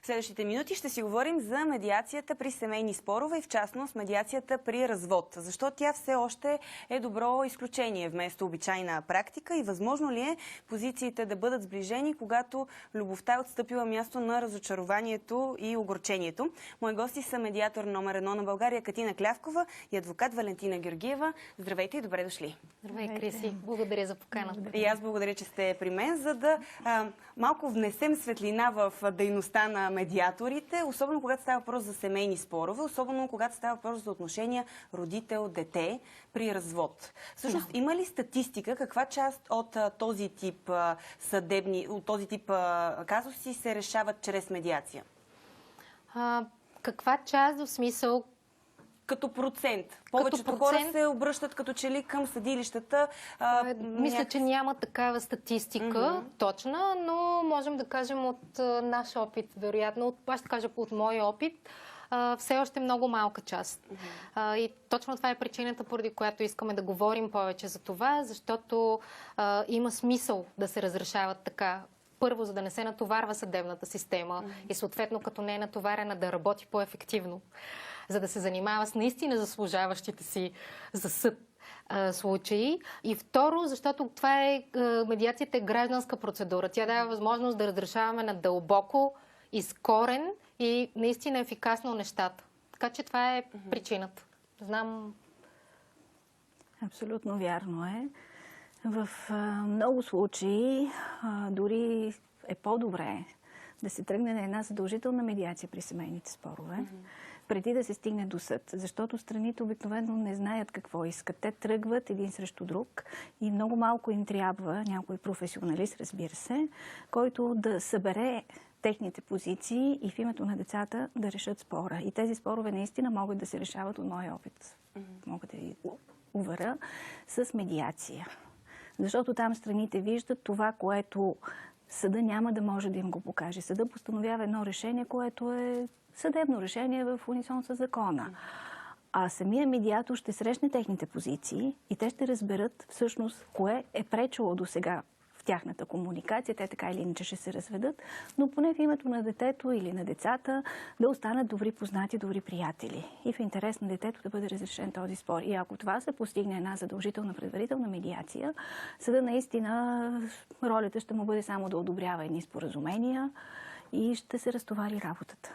В следващите минути ще си говорим за медиацията при семейни спорове и в частност медиацията при развод. Защо тя все още е добро изключение вместо обичайна практика и възможно ли е позициите да бъдат сближени, когато любовта е отстъпила място на разочарованието и огорчението. Мои гости са медиатор номер 1 на България Катина Клявкова и адвокат Валентина Георгиева. Здравейте и добре дошли. Здравей, Криси. Благодаря за поканата. И аз благодаря, че сте при мен, за да малко внесем светлина в дейността на медиаторите, особено когато става въпрос за семейни спорове, особено когато става въпрос за отношения родител-дете при развод. Всъщност, има ли статистика каква част от този тип казуси се решават чрез медиация? Каква част, в смисъл? Като процент. Повечето хора се обръщат като че ли към съдилищата. Мисля, че няма такава статистика точна, но можем да кажем от наш опит, вероятно. Аз ще кажа от моя опит, все още много малка част. И точно това е причината, поради която искаме да говорим повече за това, защото има смисъл да се разрешават така. Първо, за да не се натоварва съдебната система и съответно като не е натоварена да работи по-ефективно, за да се занимава с наистина заслужаващите си за съд случаи. И второ, защото това е медиацията е гражданска процедура. Тя дава възможност да разрешаваме надълбоко, изкорен и наистина ефикасно нещата. Така че това е причината. Знам. Абсолютно вярно е. В много случаи дори е по-добре да се тръгне на една задължителна медиация при семейните спорове, преди да се стигне до съд. Защото страните обикновено не знаят какво искат. Те тръгват един срещу друг и много малко им трябва някой професионалист, разбира се, който да събере техните позиции и в името на децата да решат спора. И тези спорове наистина могат да се решават от моя опит. Мога да ви уверя с медиация. Защото там страните виждат това, което съда няма да може да им го покаже. Съда постановява едно решение, което е съдебно решение в унисон с закона. А самия медиатор ще срещне техните позиции и те ще разберат всъщност кое е пречило до сега в тяхната комуникация. Те така или иначе ще се разведат, но поне в името на детето или на децата да останат добри познати, добри приятели. И в интерес на детето да бъде разрешен този спор. И ако това се постигне една задължителна предварителна медиация, съда наистина ролята ще му бъде само да одобрява едни споразумения и ще се разтовари работата.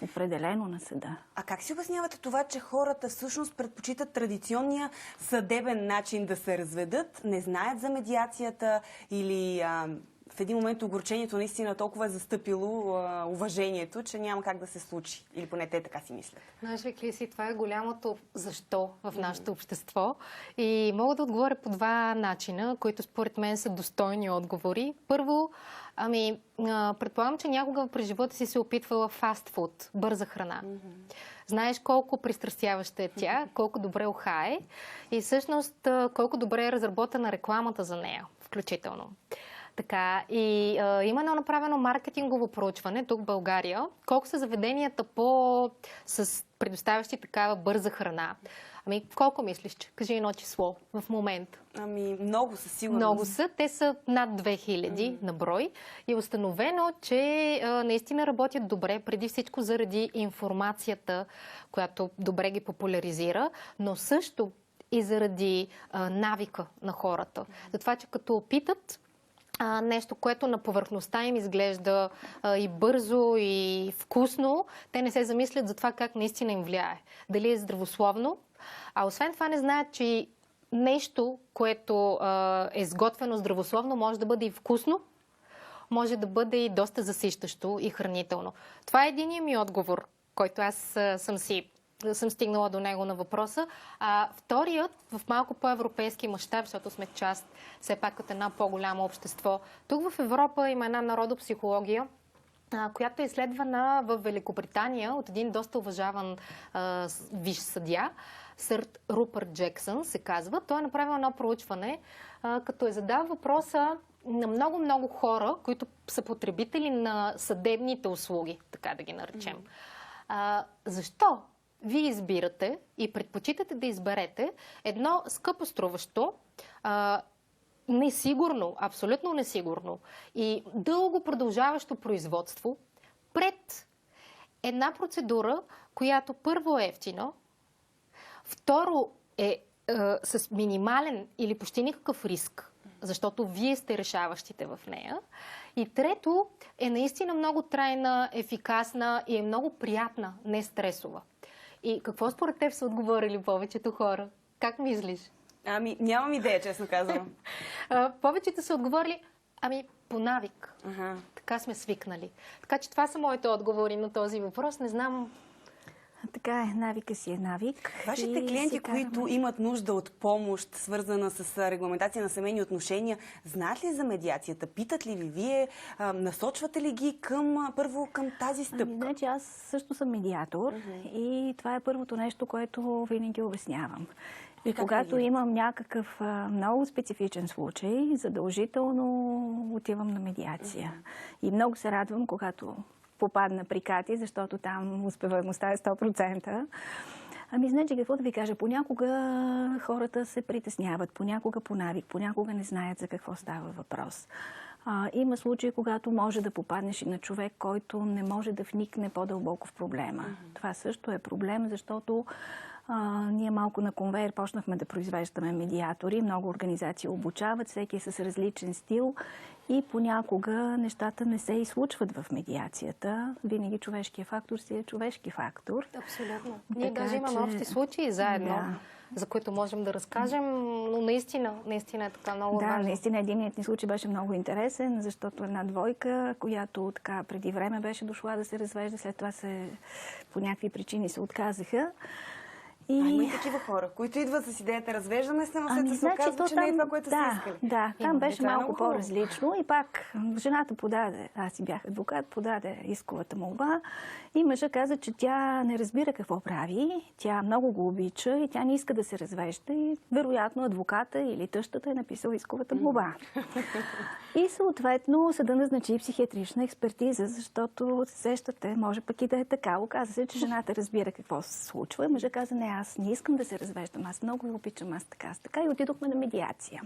Определено на съда. А как си обяснявате това, че хората всъщност предпочитат традиционния съдебен начин да се разведат, не знаят за медиацията или в един момент огорчението наистина толкова е застъпило уважението, че няма как да се случи? Или поне те така си мислят. Знаеш ли, Клиси, това е голямото защо в нашето общество. И мога да отговоря по два начина, които според мен са достойни отговори. Първо, предполагам, че някога през живота си се опитвала фастфуд, бърза храна. Знаеш колко пристрастяваща е тя, колко добре ухае и всъщност колко добре е разработена рекламата за нея, включително. Така, и има едно направено маркетингово проучване тук в България. Колко са заведенията с предоставящи такава бърза храна? Колко мислиш? Кажи едно число в момента. Много със сигурност. Много са. Те са над 2000 на брой. И е установено, че наистина работят добре, преди всичко заради информацията, която добре ги популяризира, но също и заради навика на хората. Затова, че като опитат нещо, което на повърхността им изглежда и бързо, и вкусно, те не се замислят за това как наистина им влияе. Дали е здравословно, а освен това не знаят, че нещо, което е сготвено здравословно, може да бъде и вкусно, може да бъде и доста засищащо и хранително. Това е единият ми отговор, който аз съм стигнала до него на въпроса. А вторият, в малко по-европейски мащаб, защото сме част все пак от една по-голямо общество. Тук в Европа има една народопсихология, която е изследвана в Великобритания от един доста уважаван висш съдия, сър Рупърт Джексън се казва. Той е направил едно проучване, като е задал въпроса на много хора, които са потребители на съдебните услуги, така да ги наречем. Защо вие избирате и предпочитате да изберете едно скъпоструващо, несигурно, абсолютно несигурно и дълго продължаващо производство пред една процедура, която първо е ефтина, второ е с минимален или почти никакъв риск, защото вие сте решаващите в нея. И трето е наистина много трайна, ефикасна и е много приятна, не стресова. И какво според теб са отговорили повечето хора? Как мислиш? Ами, нямам идея, честно казвам. Повечето са отговорили, по навик. Ага. Така сме свикнали. Така че това са моите отговори на този въпрос. Не знам. Така е, навика си е навик. Вашите клиенти, които имат нужда от помощ, свързана с регламентация на семейни отношения, знаят ли за медиацията? Питат ли ви вие? Насочвате ли ги първо към тази стъпка? Значи аз също съм медиатор и това е първото нещо, което винаги обяснявам. И когато имам някакъв много специфичен случай, задължително отивам на медиация. И много се радвам, когато попадна при Кати, защото там успеваемостта е 100%. Значи, какво да ви кажа, понякога хората се притесняват, понякога по навик, понякога не знаят за какво става въпрос. Има случаи, когато може да попаднеш и на човек, който не може да вникне по-дълбоко в проблема. Това също е проблем, защото ние малко на конвейер почнахме да произвеждаме медиатори. Много организации обучават, всеки е с различен стил и понякога нещата не се изслучват в медиацията. Винаги човешкият фактор си е човешки фактор. Абсолютно. Ние даже имаме общи случаи заедно, за които можем да разкажем, но наистина е така много важно. Да, наистина единият ни случай беше много интересен, защото една двойка, която така преди време беше дошла да се развежда, след това по някакви причини се отказаха. Има и такива хора, които идват с идеята развеждане, само след се оказва, че не е това, което са искали. Да, там беше малко по-различно и пак жената подаде, аз си бях адвокат, подаде исковата молба и мъжа каза, че тя не разбира какво прави, тя много го обича и тя не иска да се развежда и вероятно адвоката или тъщата е написал исковата молба. И съответно съда назначи психиатрична експертиза, защото се сещате, може пък и да е така. Оказа се, че жената разбира какво се случва и мъжа каза, не, аз не искам да се развеждам, аз много я обичам, аз така и отидохме на медиация.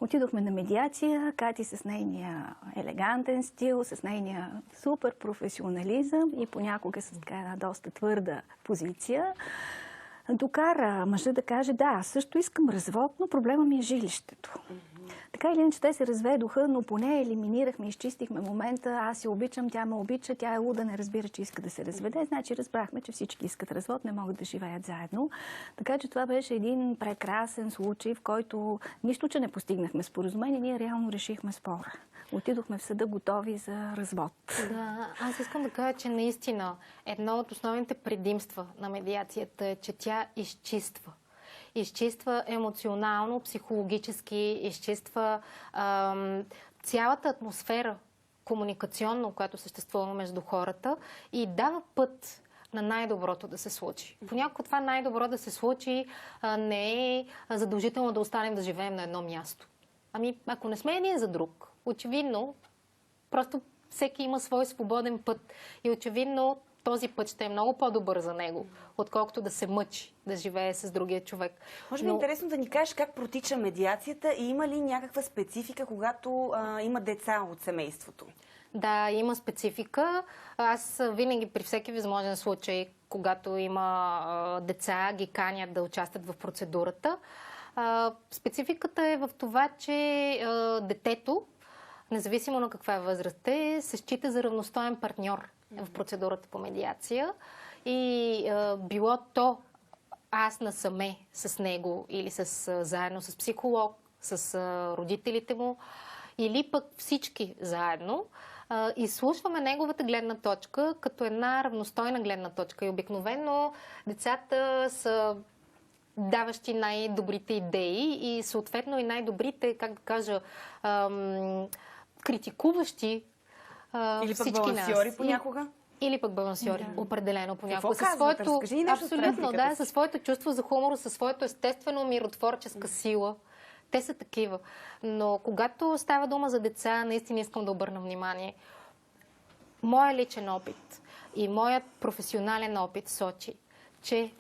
Отидохме на медиация, Кати с нейния елегантен стил, с нейния супер професионализъм и понякога с така една доста твърда позиция, докара мъжа да каже, да, аз също искам развод, но проблема ми е жилището. Така или иначе те се разведоха, но поне елиминирахме, изчистихме момента, аз я обичам, тя ме обича, тя е луда, не разбира, че иска да се разведе. Значи разбрахме, че всички искат развод, не могат да живеят заедно. Така че това беше един прекрасен случай, в който нищо, че не постигнахме споразумение, ние реално решихме спора. Отидохме в съда готови за развод. Да, аз искам да кажа, че наистина едно от основните предимства на медиацията е, че тя изчиства. Изчиства емоционално, психологически, изчиства цялата атмосфера комуникационно, която съществува между хората и дава път на най-доброто да се случи. Понякога това най-добро да се случи не е задължително да останем да живеем на едно място. Ако не сме един за друг, очевидно, просто всеки има свой свободен път и очевидно този път ще е много по-добър за него, отколкото да се мъчи да живее с другия човек. Може би е интересно да ни кажеш как протича медиацията и има ли някаква специфика, когато има деца от семейството? Да, има специфика. Аз винаги при всеки възможен случай, когато има деца, ги канят да участват в процедурата. Спецификата е в това, че детето, независимо на каква възраст е, се счита за равностоен партньор в процедурата по медиация и било то аз насаме с него или заедно с психолог, с родителите му или пък всички заедно, изслушваме неговата гледна точка като една равностойна гледна точка. И обикновено децата са даващи най-добрите идеи и съответно и най-добрите, как да кажа, критикуващи или всички пък балансиори нас. Какво Или пък балансиори, определено понякога. Какво казвате? Разкажи ни нещо абсолютно, да, със своето чувство за хумор, със своето естествено миротворческа сила. Те са такива. Но когато става дума за деца, наистина искам да обърна внимание. Моя личен опит и моят професионален опит сочи, че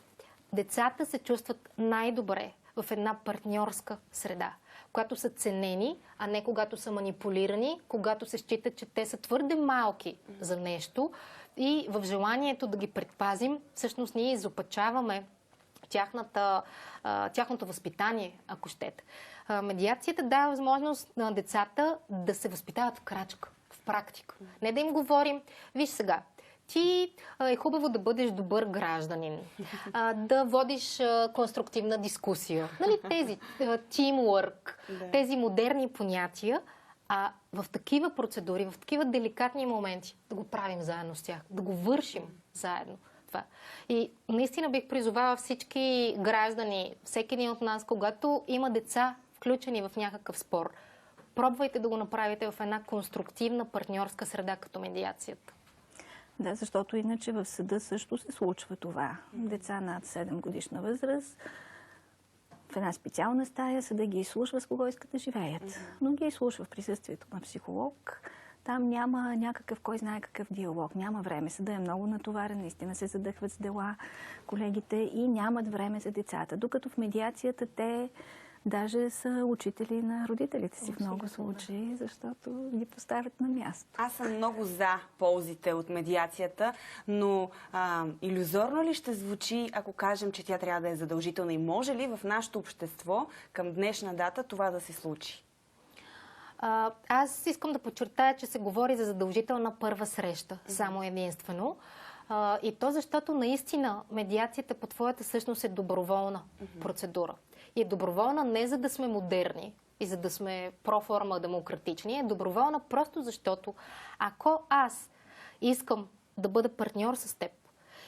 децата се чувстват най-добре в една партньорска среда, когато са ценени, а не когато са манипулирани, когато се считат, че те са твърде малки за нещо, И в желанието да ги предпазим, всъщност ние изопачаваме тяхното възпитание, ако щете. Медиацията дава възможност на децата да се възпитават в крачка, в практика. Не да им говорим, виж сега, ти е хубаво да бъдеш добър гражданин, да водиш конструктивна дискусия. Нали, тези тимворк, тези модерни понятия, а в такива процедури, в такива деликатни моменти да го правим заедно с тях, да го вършим заедно. Това. И наистина бих призовала всички граждани, всеки един от нас, когато има деца включени в някакъв спор, пробвайте да го направите в една конструктивна партньорска среда, като медиацията. Да, защото иначе в съда също се случва това. Деца над 7 годишна възраст в една специална стая съда ги изслушва с кого искат да живеят. Но ги изслушва в присъствието на психолог. Там няма някакъв, кой знае какъв диалог. Няма време. Съда е много натоварен, наистина се задъхват с дела колегите и нямат време за децата. Докато в медиацията те даже са учители на родителите си в много случаи, защото ги поставят на място. Аз съм много за ползите от медиацията, но илюзорно ли ще звучи, ако кажем, че тя трябва да е задължителна и може ли в нашето общество към днешна дата това да се случи? Аз искам да подчертая, че се говори за задължителна първа среща, само единствено. И то защото наистина медиацията по твоята същност е доброволна процедура. И е доброволна не за да сме модерни и за да сме проформа демократични, е доброволна просто защото ако аз искам да бъда партньор с теб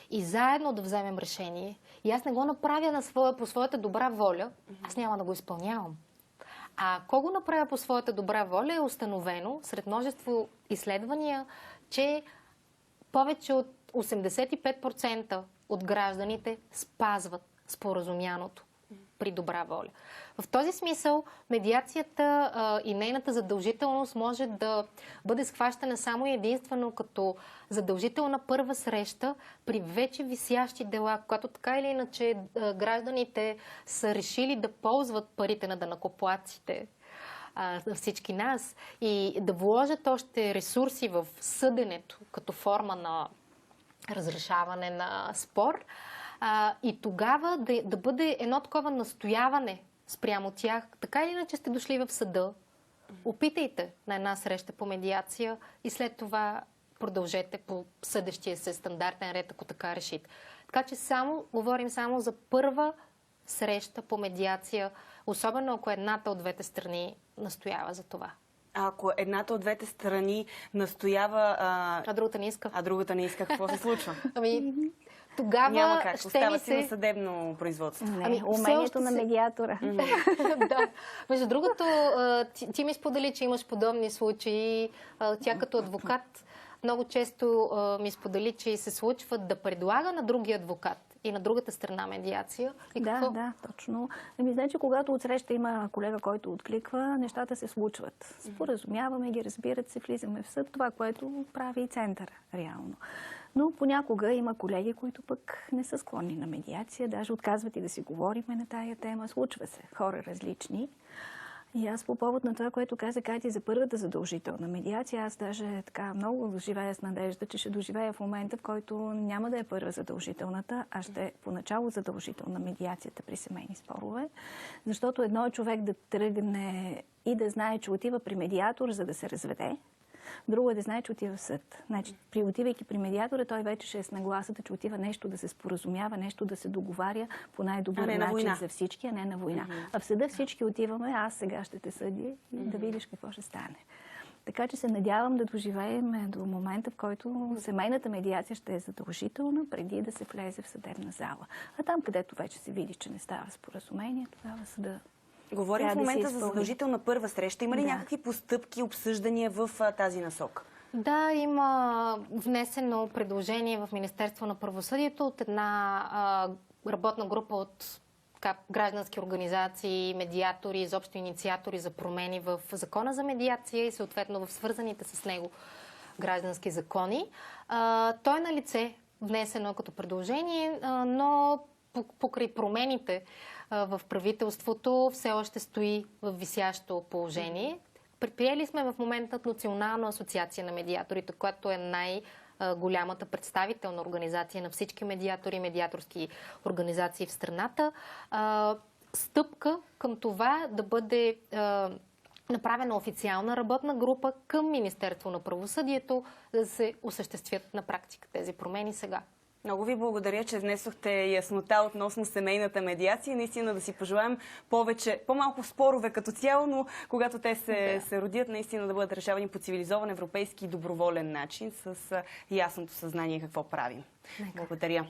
и заедно да вземем решение и аз не го направя по своята добра воля, аз няма да го изпълнявам. А ако го направя по своята добра воля, е установено сред множество изследвания, че повече от 85% от гражданите спазват споразумяното при добра воля. В този смисъл медиацията и нейната задължителност може да бъде схващана само и единствено като задължителна първа среща при вече висящи дела, когато така или иначе гражданите са решили да ползват парите на данъкоплатците на всички нас и да вложат още ресурси в съденето като форма на разрешаване на спор. И тогава да бъде едно такова настояване спрямо тях. Така или иначе сте дошли в съда, опитайте на една среща по медиация и след това продължете по съдещия се стандартен ред, ако така решите. Така че говорим само за първа среща по медиация, особено ако едната от двете страни настоява за това. А ако едната от двете страни настоява... А другата не иска. А другата не иска, какво се случва? Тогава няма как. Остава си се... на съдебно производство. Умението на медиатора. Да. Между другото, ти ми сподели, че имаш подобни случаи. Тя като адвокат много често ми сподели, че се случва да предлага на другия адвокат и на другата страна медиация. И какво? Да, точно. Значи, когато отсреща има колега, който откликва, нещата се случват. Споразумяваме ги, разбират се, влизаме в съд, това, което прави и центъра, реално. Но понякога има колеги, които пък не са склонни на медиация, даже отказват и да си говорим на тая тема. Случва се. Хора различни. И аз по повод на това, което каза Кати за първата задължителна медиация, аз даже така много живея с надежда, че ще доживея в момента, в който няма да е първа задължителната, а ще е поначало задължителна медиацията при семейни спорове. Защото едно е човек да тръгне и да знае, че отива при медиатор, за да се разведе. Друго е да знае, че отива в съд. Значи, отивайки при медиатора, той вече ще е с нагласата, че отива нещо да се споразумява, нещо да се договаря по най-добър начин за всички, а не на война. А в съда всички отиваме, аз сега ще те съдя и да видиш какво ще стане. Така че се надявам да доживеем до момента, в който семейната медиация ще е задължителна, преди да се влезе в съдебна зала. А там, където вече се види, че не става споразумение, тогава съда... Говорим в момента за задължителна първа среща. Има ли някакви постъпки, обсъждания в тази насока? Да, има внесено предложение в Министерство на правосъдието от една работна група от граждански организации, медиатори, изобщо инициатори за промени в Закона за медиация и съответно в свързаните с него граждански закони. Той е на лице, внесено като предложение, но покрай промените в правителството все още стои в висящо положение. Предприели сме в момента Национална асоциация на медиаторите, която е голямата представителна организация на всички медиатори и медиаторски организации в страната, стъпка към това да бъде направена официална работна група към Министерство на правосъдието, за да се осъществят на практика тези промени сега. Много ви благодаря, че внесохте яснота относно семейната медиация. Наистина да си пожелаем по-малко спорове като цяло, но когато те се родят, наистина да бъдат решавани по цивилизован, европейски и доброволен начин, с ясното съзнание какво правим. Благодаря.